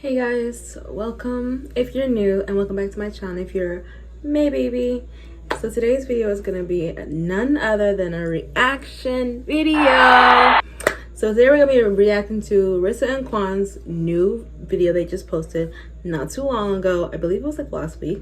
Hey guys, welcome if you're new, and welcome back to my channel if you're May baby. So today's video is gonna be none other than a reaction video. So today we're gonna be reacting to Rissa and Quan's new video they just posted not too long ago. I believe it was like last week,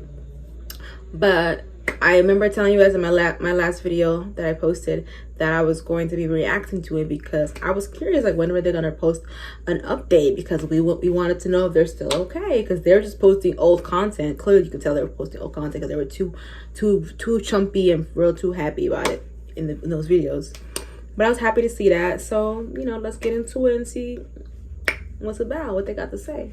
but I remember telling you guys in my last video that I posted that I was going to be reacting to it because I was curious, like, when were they gonna post an update, because we wanted to know if they're still okay, because they're just posting old content. Clearly you could tell they were posting old content because they were too chumpy and real too happy about it in those videos. But I was happy to see that, so you know, let's get into it and see what's about, what they got to say,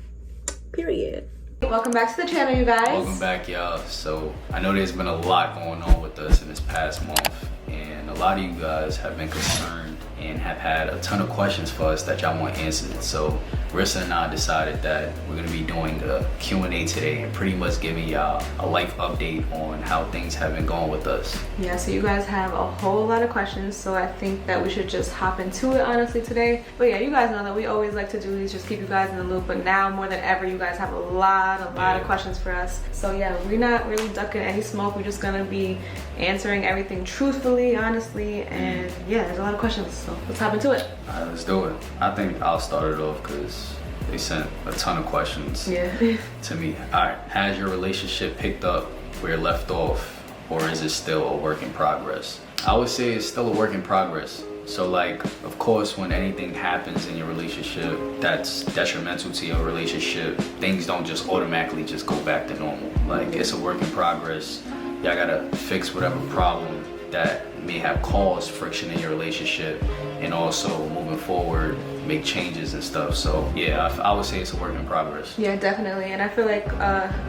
period. Welcome back to the channel, you guys. Welcome back, y'all. So I know there's been a lot going on with us in this past month, and a lot of you guys have been concerned and have had a ton of questions for us that y'all want answered. So Rissa and I decided that we're gonna be doing a Q&A today and pretty much giving y'all a life update on how things have been going with us. Yeah, so you guys have a whole lot of questions, so I think that we should just hop into it honestly today. But yeah, you guys know that we always like to do these, just keep you guys in the loop, but now more than ever you guys have a lot of questions for us. So yeah, we're not really ducking any smoke. We're just gonna be answering everything truthfully, honestly, and yeah, there's a lot of questions, so let's hop into it. All right, let's do it. I think I'll start it off because they sent a ton of questions to me. All right, has your relationship picked up where it left off, or is it still a work in progress? I would say it's still a work in progress. So like, of course, when anything happens in your relationship that's detrimental to your relationship, things don't just automatically just go back to normal. Like, it's a work in progress. Y'all gotta fix whatever problem that may have caused friction in your relationship, and also moving forward, make changes and stuff. So yeah, I would say it's a work in progress. Yeah, definitely. And I feel like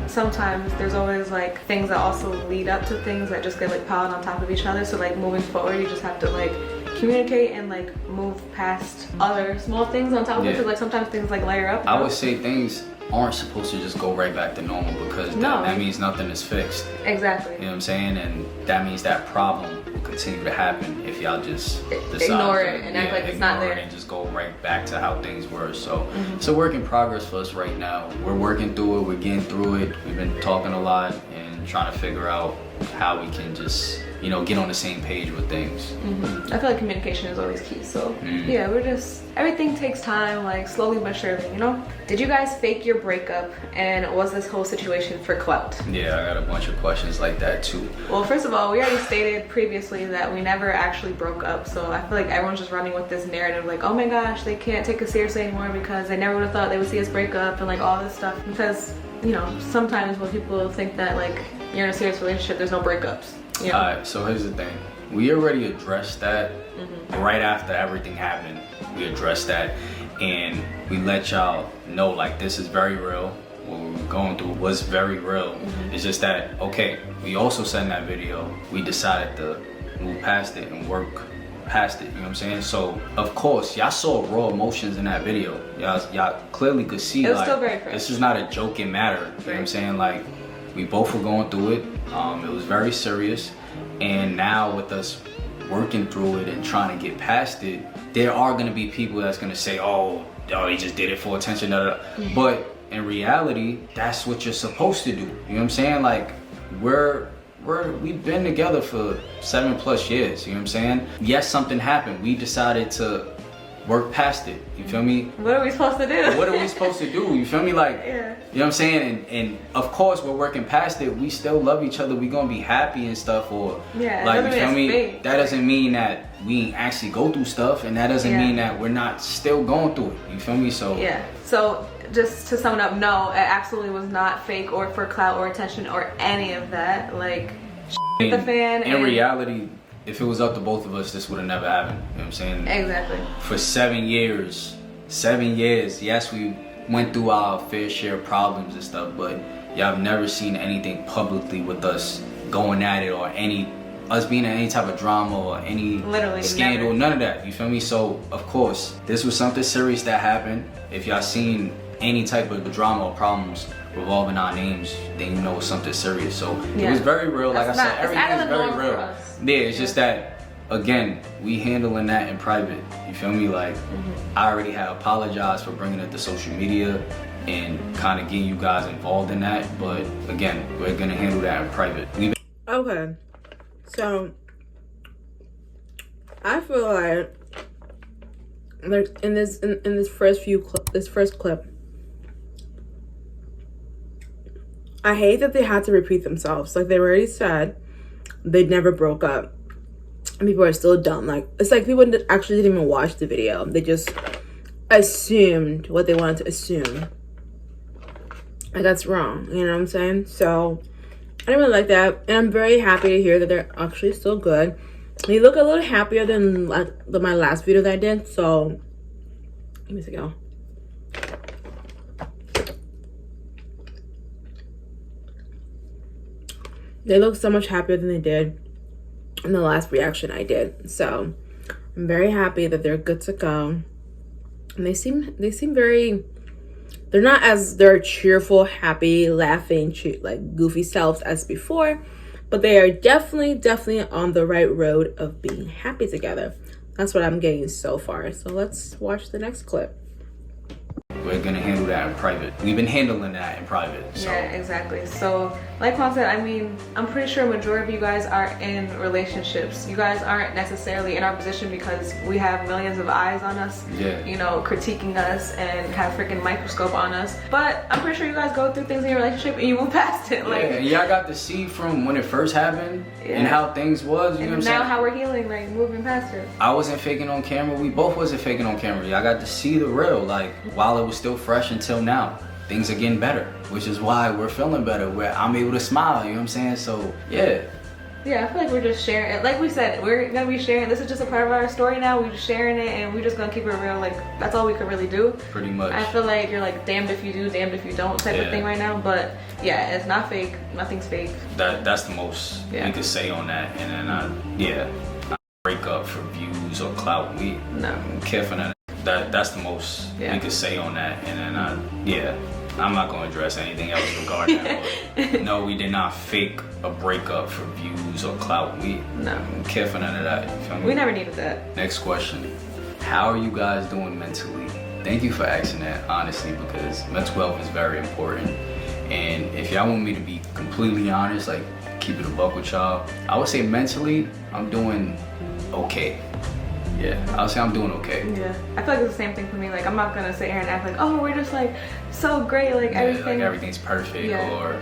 sometimes there's always like things that also lead up to things that just get like piled on top of each other. So like moving forward, you just have to like communicate and like move past other small things on top of it. So like sometimes things like layer up. I would say things aren't supposed to just go right back to normal, because that means nothing is fixed. Exactly. You know what I'm saying? And that means that problem will continue to happen if y'all just decide ignore it and act like it's not there, and just go right back to how things were. So it's a work in progress for us right now. We're working through it, we're getting through it. We've been talking a lot and trying to figure out how we can just, you know, get on the same page with things. I feel like communication is always key. So yeah, we're just, everything takes time, like slowly but surely, you know? Did you guys fake your breakup, and was this whole situation for clout? Yeah, I got a bunch of questions like that too. Well, first of all, we already stated previously that we never actually broke up, so I feel like everyone's just running with this narrative like, oh my gosh, they can't take us seriously anymore because they never would have thought they would see us break up and like all this stuff. Because, you know, sometimes when people think that like you're in a serious relationship, there's no breakups. You know? Alright, so here's the thing. We already addressed that right after everything happened. We addressed that and we let y'all know, like, this is very real. What we were going through was very real. It's just that, okay, we also said in that video, we decided to move past it and work past it, you know what I'm saying? So of course y'all saw raw emotions in that video. Y'all clearly could see, it was like, still very fresh. This is not a joking matter, you know what I'm saying? Like, we both were going through it. It was very serious, and now with us working through it and trying to get past it, there are going to be people that's going to say, oh, they just did it for attention, but in reality, that's what you're supposed to do. You know what I'm saying? Like, we've been together for 7+ years, you know what I'm saying? Yes, something happened. We decided to work past it, you feel me? What are we supposed to do? What are we supposed to do? You feel me? Like, yeah. You know what I'm saying? And of course we're working past it. We still love each other. We gonna be happy and stuff, or like, you feel me? Fake. That doesn't mean that we actually go through stuff, and that doesn't mean that we're not still going through it. You feel me? So yeah. So just to sum it up, no, it absolutely was not fake or for clout or attention or any of that. Like, the fan. In reality, if it was up to both of us, this would have never happened. You know what I'm saying? Exactly. For 7 years, yes, we went through our fair share of problems and stuff, but y'all have never seen anything publicly with us going at it, or us being in any type of drama or any scandal, never. None of that, you feel me? So of course, this was something serious that happened. If y'all seen any type of drama or problems revolving our names, then you know it's something serious. So it was very real. Like I said, everything is very real. Yeah, it's just that again, we handling that in private. You feel me? Like, I already had apologized for bringing it to social media and kind of getting you guys involved in that. But again, we're gonna handle that in private. Okay, so I feel like in this first clip, I hate that they had to repeat themselves. Like, they already said they never broke up, and people are still dumb. Like, it's like people actually didn't even watch the video. They just assumed what they wanted to assume. Like, that's wrong. You know what I'm saying? So I didn't really like that, and I'm very happy to hear that they're actually still good. They look a little happier than like my last video that I did. So let me see, go. They look so much happier than they did in the last reaction I did. So I'm very happy that they're good to go. And they seem very, they're not as their cheerful, happy, laughing, like goofy selves as before, but they are definitely on the right road of being happy together. That's what I'm getting so far. So let's watch the next clip. We're gonna handle that in private. We've been handling that in private. So. Yeah, exactly. So like Quan said, I mean, I'm pretty sure a majority of you guys are in relationships. You guys aren't necessarily in our position because we have millions of eyes on us, you know, critiquing us and have freaking microscope on us. But I'm pretty sure you guys go through things in your relationship and you move past it. Like, and y'all got to see from when it first happened and how things was, you know what I'm saying? Now how we're healing, like moving past it. I wasn't faking on camera. We both wasn't faking on camera. Y'all got to see the real, like, while it was still fresh until now. Things are getting better, which is why we're feeling better, where I'm able to smile, you know what I'm saying? So, yeah. Yeah, I feel like we're just sharing it. Like we said, we're gonna be sharing. This is just a part of our story now. We're just sharing it, and we're just gonna keep it real. Like, that's all we could really do. Pretty much. I feel like you're like damned if you do, damned if you don't type of thing right now. But yeah, it's not fake. Nothing's fake. That's the most we could say on that. And then I break up for views or clout. We don't care for that. That's the most we could say on that. And then I'm not going to address anything else regarding that. But no, we did not fake a breakup for views or clout. We don't care for none of that. You feel me? We never needed that. Next question. How are you guys doing mentally? Thank you for asking that, honestly, because mental health is very important. And if y'all want me to be completely honest, like keep it a buck with y'all, I would say mentally, I'm doing okay. Yeah, I would say I'm doing okay. Yeah, I feel like it's the same thing for me. Like, I'm not gonna sit here and act like, oh, we're just like so great, like everything. Like everything's perfect, or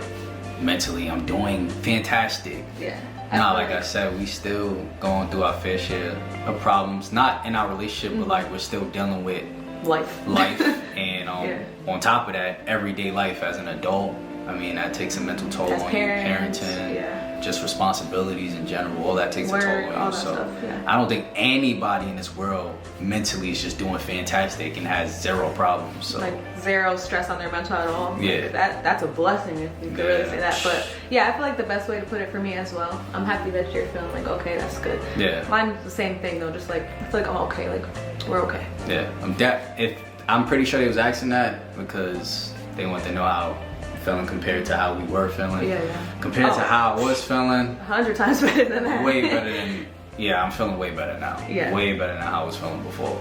mentally I'm doing fantastic. Yeah. Nah, like I said, we still going through our fair share of problems. Not in our relationship, but like we're still dealing with life. And on top of that, everyday life as an adult. I mean, that takes a mental toll on you. Parenting, just responsibilities in general, all that takes a toll on you. So I don't think anybody in this world mentally is just doing fantastic and has zero problems. So. Like zero stress on their mental at all. Yeah. Like that's a blessing if you could really say that. But yeah, I feel like the best way to put it for me as well. I'm happy that you're feeling like, okay, that's good. Yeah. Mine's the same thing though, just like, I feel like I'm okay, like we're okay. Yeah, I'm pretty sure they was asking that because they want to know how feeling compared to how we were feeling. Compared to how I was feeling. 100 times better than that. Way better than, I'm feeling way better now. Way better than how I was feeling before.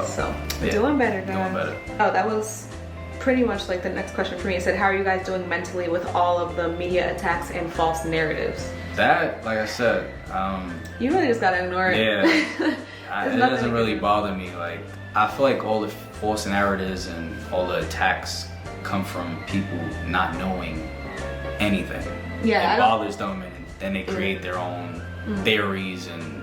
So doing better, guys. Doing better. Oh, that was pretty much like the next question for me. It said, how are you guys doing mentally with all of the media attacks and false narratives? That, like I said, you really just gotta ignore it. Yeah. It doesn't really bother me. Like, I feel like all the false narratives and all the attacks come from people not knowing anything. It bothers them, and then they create their own theories and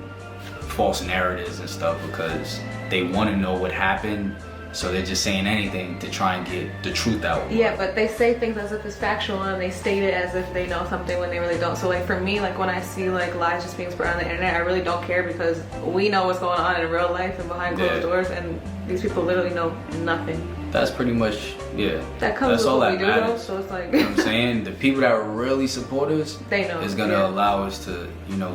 false narratives and stuff because they want to know what happened, so they're just saying anything to try and get the truth out. Yeah, but they say things as if it's factual and they state it as if they know something when they really don't. So like for me, like when I see like lies just being spread on the internet, I really don't care because we know what's going on in real life and behind closed doors, and these people literally know nothing. That's pretty much, that comes that's with all what that we matters. Do, though, so it's like, you know what I'm saying? The people that really support us, they know, is gonna allow us to,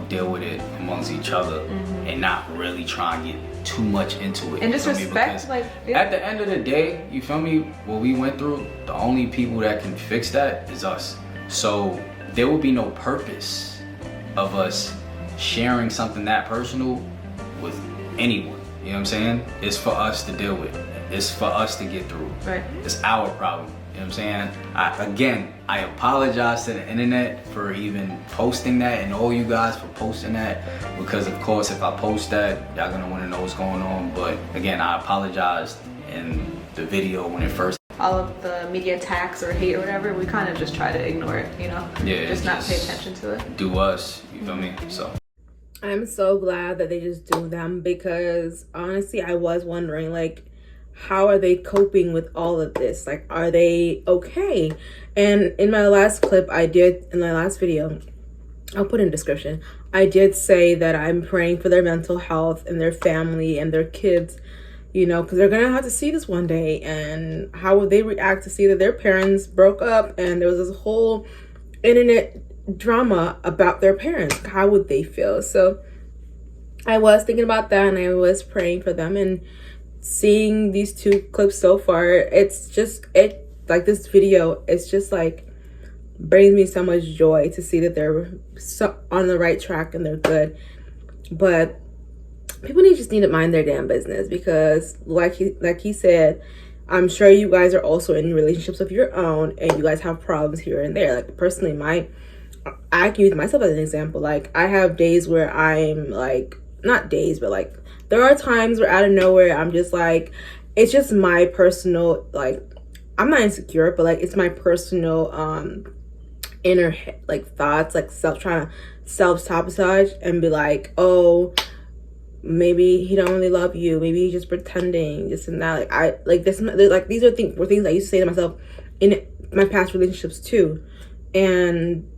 deal with it amongst each other and not really try and get too much into it. And just respect, like, at the end of the day, you feel me? What we went through, the only people that can fix that is us. So there will be no purpose of us sharing something that personal with anyone. You know what I'm saying? It's for us to deal with. It's for us to get through. Right. It's our problem. You know what I'm saying? I apologize to the internet for even posting that, and all you guys for posting that, because of course if I post that, y'all gonna want to know what's going on. But again, I apologized in the video when it first. All of the media attacks or hate or whatever, we kind of just try to ignore it, you know? Yeah. Just not pay attention to it. Do us, you feel me? So. I'm so glad that they just do them, because honestly, I was wondering, like, how are they coping with all of this? Like, are they okay? And in my last clip, in my last video, I'll put in the description, I did say that I'm praying for their mental health and their family and their kids, you know, because they're going to have to see this one day. And how would they react to see that their parents broke up and there was this whole internet drama about their parents? How would they feel? So I was thinking about that, and I was praying for them. And seeing these two clips so far, it's just, like, this video, it's just like brings me so much joy to see that they're so on the right track and they're good. But people just need to mind their damn business, because like he said, I'm sure you guys are also in relationships of your own, and you guys have problems here and there. Like, personally, I can use myself as an example. Like, I have days where I'm like, not days, but like, there are times where out of nowhere, I'm just like, it's just my personal, like, I'm not insecure, but like, it's my personal inner like thoughts, like trying to self-sabotage and be like, oh, maybe he don't really love you, maybe he's just pretending, this and that. Like, these are things I used to say to myself in my past relationships too. And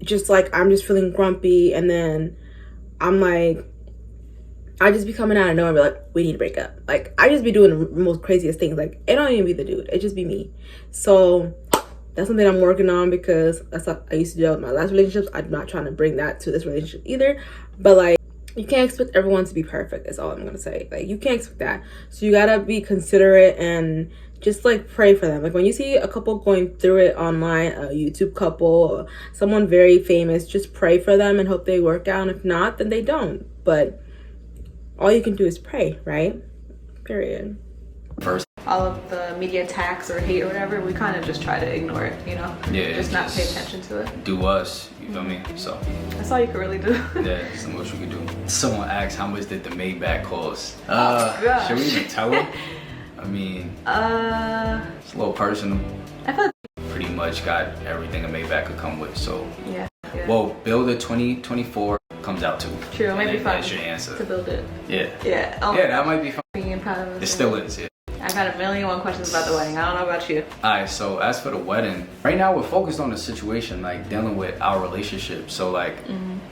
just like, I'm just feeling grumpy, and then I'm like, I just be coming out of nowhere and be like, we need to break up. Like, I just be doing the most craziest things. Like, it don't even be the dude, it just be me. So that's something I'm working on, because that's what I used to do with my last relationships. I'm not trying to bring that to this relationship either. But like, you can't expect everyone to be perfect, that's all I'm gonna say. Like, you can't expect that. So you gotta be considerate and just like pray for them. Like, when you see a couple going through it online, a YouTube couple or someone very famous, just pray for them and hope they work out. And if not, then they don't. But all you can do is pray, right? Period. First, all of the media attacks or hate or whatever, we kind of just try to ignore it, you know? Yeah. Just not pay attention to it. Do us, you feel me? So that's all you can really do. Yeah, that's the most you can do. Someone asked, how much did the Maybach cost? Gosh. Should we even tell them? I mean, it's a little personal. I feel like pretty much got everything a Maybach could come with, so. Yeah. Well, build a 2024 comes out too. True, it might be fun. That's your answer. To build it. Yeah. Yeah. Yeah, that might be fun. Being proud of it still is, yeah. I've had a million and one questions about the wedding. I don't know about you. Alright, so as for the wedding, right now we're focused on the situation, like dealing with our relationship. So like,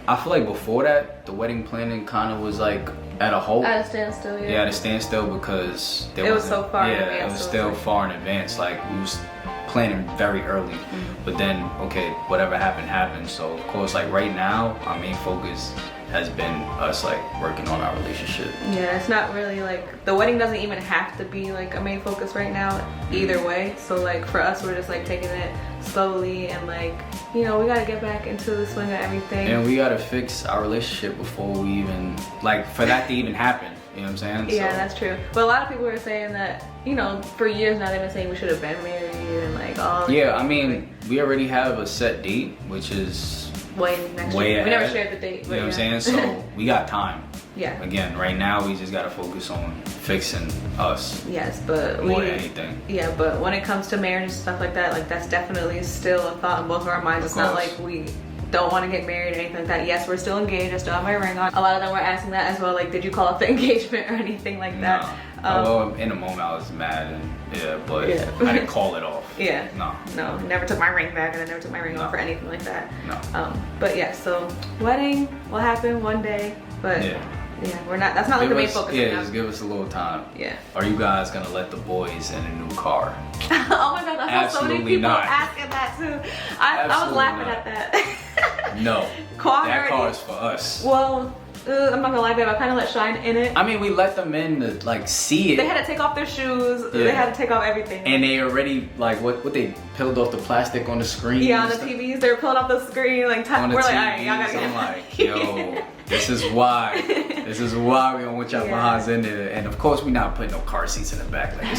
I feel like before that, the wedding planning kind of was like at a halt. At a standstill, yeah. Yeah, at a standstill, because it was so far in advance. Yeah, it was still far in advance. Like, we was planning very early. But then, okay, whatever happened. So of course, like right now, our main focus has been us like working on our relationship. Yeah, it's not really like, the wedding doesn't even have to be like a main focus right now either way. So like for us, we're just like taking it slowly, and like, you know, we gotta get back into the swing of everything. And we gotta fix our relationship before we even, like, for that to even happen. You know what I'm saying? Yeah, so, that's true. But a lot of people are saying that, you know, for years now they've been saying we should have been married and like all. Yeah, I mean, we already have a set date, which is way next way year. ahead. We never shared the date. You know what I'm saying? So we got time. Yeah. Again, right now we just gotta focus on fixing us. Yes, but more than anything. Yeah, but when it comes to marriage and stuff like that, like that's definitely still a thought in both of our minds. It's not like we don't want to get married or anything like that. Yes, we're still engaged. I still have my ring on. A lot of them were asking that as well. Like, did you call off the engagement or anything like that? No. Well, in the moment I was mad, and but I didn't call it off. Yeah. No, never took my ring back, and I never took my ring off or anything like that. No. But yeah, so wedding will happen one day, but yeah, we're not, that's not like the main focus. Yeah, just give us a little time. Yeah. Are you guys gonna let the boys in a new car? Oh my god, that's so many people asking that too. I was laughing at that. No, Quan that car is for us. Well, I'm not gonna lie, babe, I kind of let Shine in it. I mean, we let them in to like see it. They had to take off their shoes. They had to take off everything. And they already like what they peeled off the plastic on the screen. Yeah, on the TVs, they were pulling off the screen like. On the we're TVs, like, all right, y'all gotta get. I'm like, yo, this is why This is why we don't want y'all behinds in there. And of course, we're not putting no car seats in the back. Like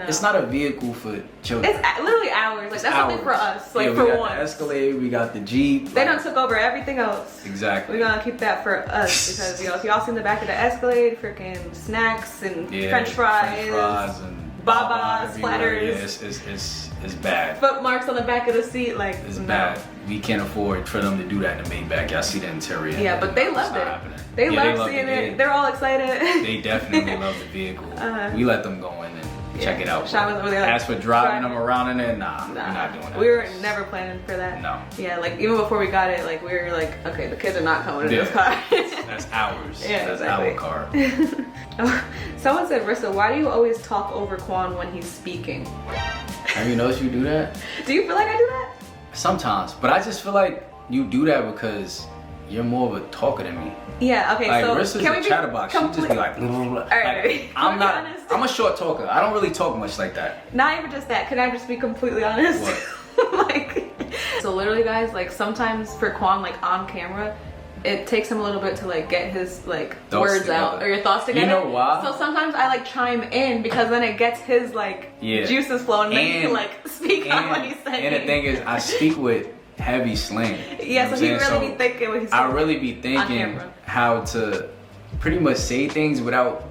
it's not a vehicle for children. It's literally ours. Like that's something for us. Like we for got one. The Escalade, we got the Jeep. They done took over everything else. Exactly. We're gonna keep that for us because if y'all seen the back of the Escalade, freaking snacks and French fries and Baba's platters. Yeah, it's bad. Foot marks on the back of the seat, like it's bad. We can't afford for them to do that in the Maybach. Y'all see the interior. Yeah, but they loved it. They loved seeing it. They're all excited. They definitely love the vehicle. We let them go in and check it out. As for driving them around in there, nah, we're not doing that. We were never planning for that. No. Yeah, like even before we got it, like we were like, okay, the kids are not coming in this car. That's ours. Yeah, that's exactly. our car. Someone said, Rissa, why do you always talk over Quan when he's speaking? Have you noticed you do that? Do you feel like I do that? Sometimes, but I just feel like you do that because you're more of a talker than me. Yeah, okay, like, so Rissa's a chatterbox. She just be like, blah, blah, blah. Alright, I'm a short talker. I don't really talk much like that. Not even just that. Can I just be completely honest? What? So literally, guys, like sometimes for Quan, like on camera, it takes him a little bit to like get his like words out or your thoughts together. You know why? So sometimes I like chime in because then it gets his like juices flowing and then he can like speak on what he's saying. And the thing is, I speak with heavy slang. Yeah, so he really be thinking what he's saying. I really be thinking how to pretty much say things without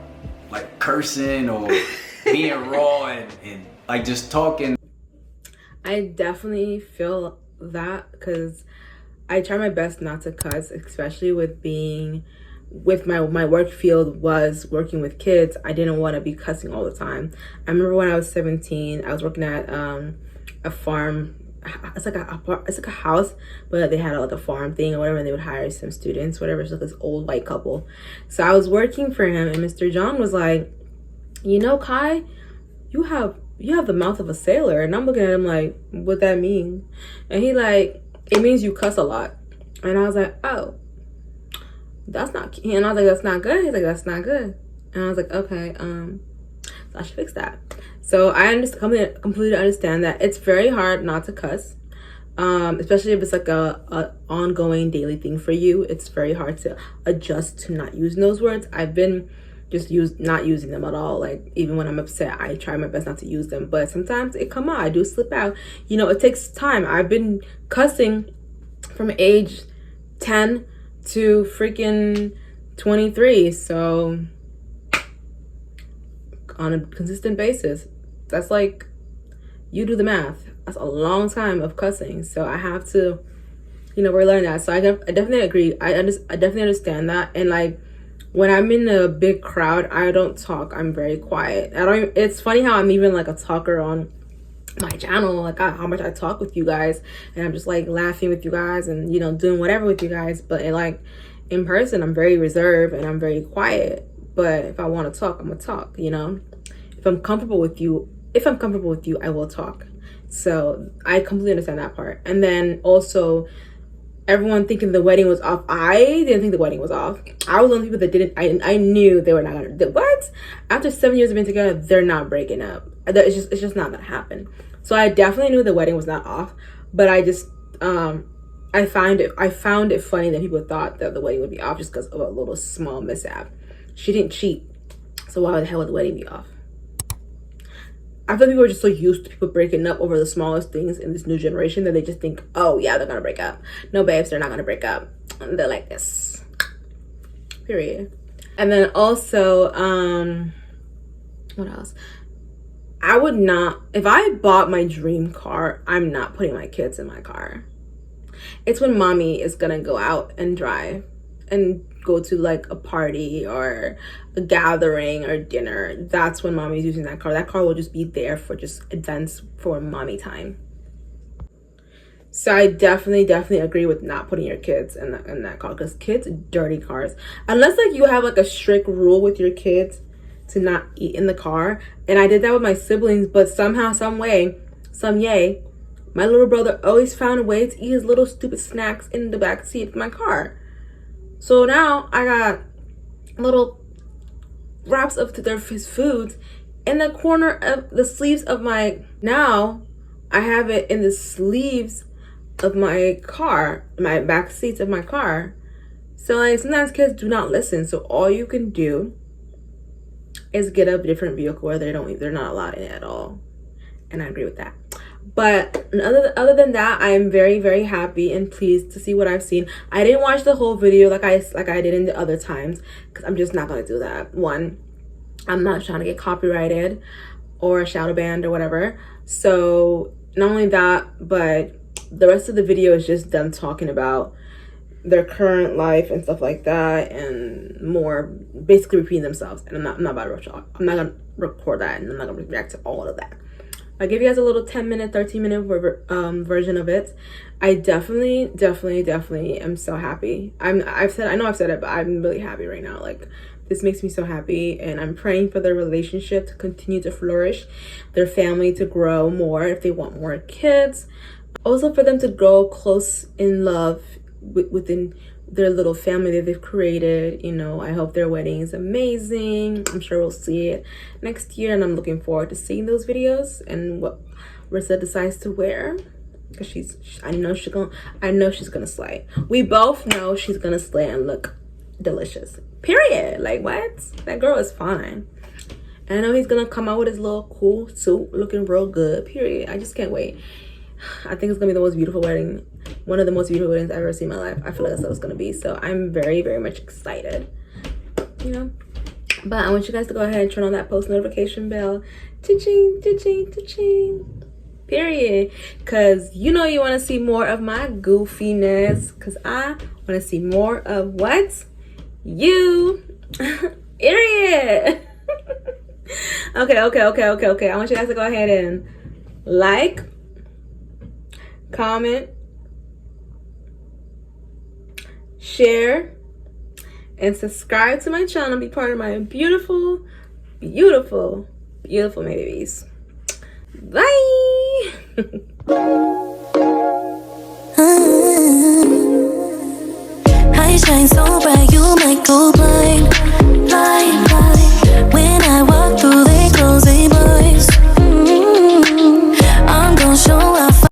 like cursing or being raw and like just talking. I definitely feel that because I try my best not to cuss, especially with being with my work field was working with kids. I didn't want to be cussing all the time. I remember when I was 17, I was working at a farm. It's like a house, but they had like a farm thing or whatever, and they would hire some students, whatever. It's like this old white couple. So I was working for him, and Mr. John was like, "You know, Kai, you have the mouth of a sailor." And I'm looking at him like, "What that mean?" And he like, "It means you cuss a lot." And I was like, "Oh, that's not." And I was like, "That's not good." He's like, "That's not good." And I was like, "Okay, so I should fix that." So I completely understand that it's very hard not to cuss, especially if it's like a ongoing daily thing for you. It's very hard to adjust to not using those words. I've been just not using them at all. Like even when I'm upset, I try my best not to use them. But sometimes it come out. I do slip out. You know, it takes time. I've been cussing from age 10 to freaking 23. So on a consistent basis, that's like, you do the math, that's a long time of cussing. So I have to, relearn that. So I definitely agree. I definitely understand that. And like when I'm in a big crowd, I don't talk. I'm very quiet. It's funny how I'm even like a talker on my channel, like how much I talk with you guys, and I'm just like laughing with you guys and doing whatever with you guys. But like in person, I'm very reserved and I'm very quiet. But if I want to talk, I'm gonna talk. If I'm comfortable with you, I will talk. So I completely understand that part. And then also, everyone thinking the wedding was off. I didn't think the wedding was off. I was one of the people that didn't. I knew they were not gonna. What? After 7 years of being together, they're not breaking up. It's just not gonna happen. So I definitely knew the wedding was not off. But I just I found it funny that people thought that the wedding would be off just because of a little small mishap. She didn't cheat, so why the hell would the wedding be off? I feel people are just so used to people breaking up over the smallest things in this new generation that they just think, oh yeah, they're gonna break up. No, babes, they're not gonna break up. They're like this. Period. And then also, what else? I would not, if I bought my dream car, I'm not putting my kids in my car. It's when mommy is gonna go out and drive and go to like a party or a gathering or dinner. That's when mommy's using that car. That car will just be there for just events for mommy time. So I definitely agree with not putting your kids in that car, because kids dirty cars. Unless like you have like a strict rule with your kids to not eat in the car. And I did that with my siblings, but somehow, some way, my little brother always found a way to eat his little stupid snacks in the back seat of my car. So now I got little wraps of his foods in the corner of the sleeves of my, now I have it in the sleeves of my car, my back seats of my car. So like sometimes kids do not listen. So all you can do is get a different vehicle where they're not allowed in at all. And I agree with that. But other than that, I am very, very happy and pleased to see what I've seen. I didn't watch the whole video like I did in the other times, because I'm just not gonna do that. One, I'm not trying to get copyrighted or shadow banned or whatever. So not only that, but the rest of the video is just them talking about their current life and stuff like that, and more basically repeating themselves. And I'm not about to rush off. I'm not gonna record that, and I'm not gonna react to all of that. I'll give you guys a little 10-minute, 13-minute version of it. I definitely am so happy. I know I've said it, but I'm really happy right now. Like, this makes me so happy, and I'm praying for their relationship to continue to flourish, their family to grow more if they want more kids. Also for them to grow close in love within their little family that they've created. You know, I hope their wedding is amazing. I'm sure we'll see it next year, and I'm looking forward to seeing those videos and what Rissa decides to wear, because I know she's gonna slay. We both know she's gonna slay and look delicious, period. Like, what? That girl is fine. And I know he's gonna come out with his little cool suit looking real good, period. I just can't wait. I think it's gonna be the most beautiful wedding, one of the most beautiful weddings I've ever seen in my life. I feel like that's what it's gonna be. So I'm very, very much excited, you know. But I want you guys to go ahead and turn on that post notification bell, cha-ching, cha-ching, cha-ching, period. Cause you know you want to see more of my goofiness. Cause I want to see more of what you, period. Okay. I want you guys to go ahead and like, comment, share, and subscribe to my channel. Be part of my beautiful babies. Bye. I shine so bright, you might go blind.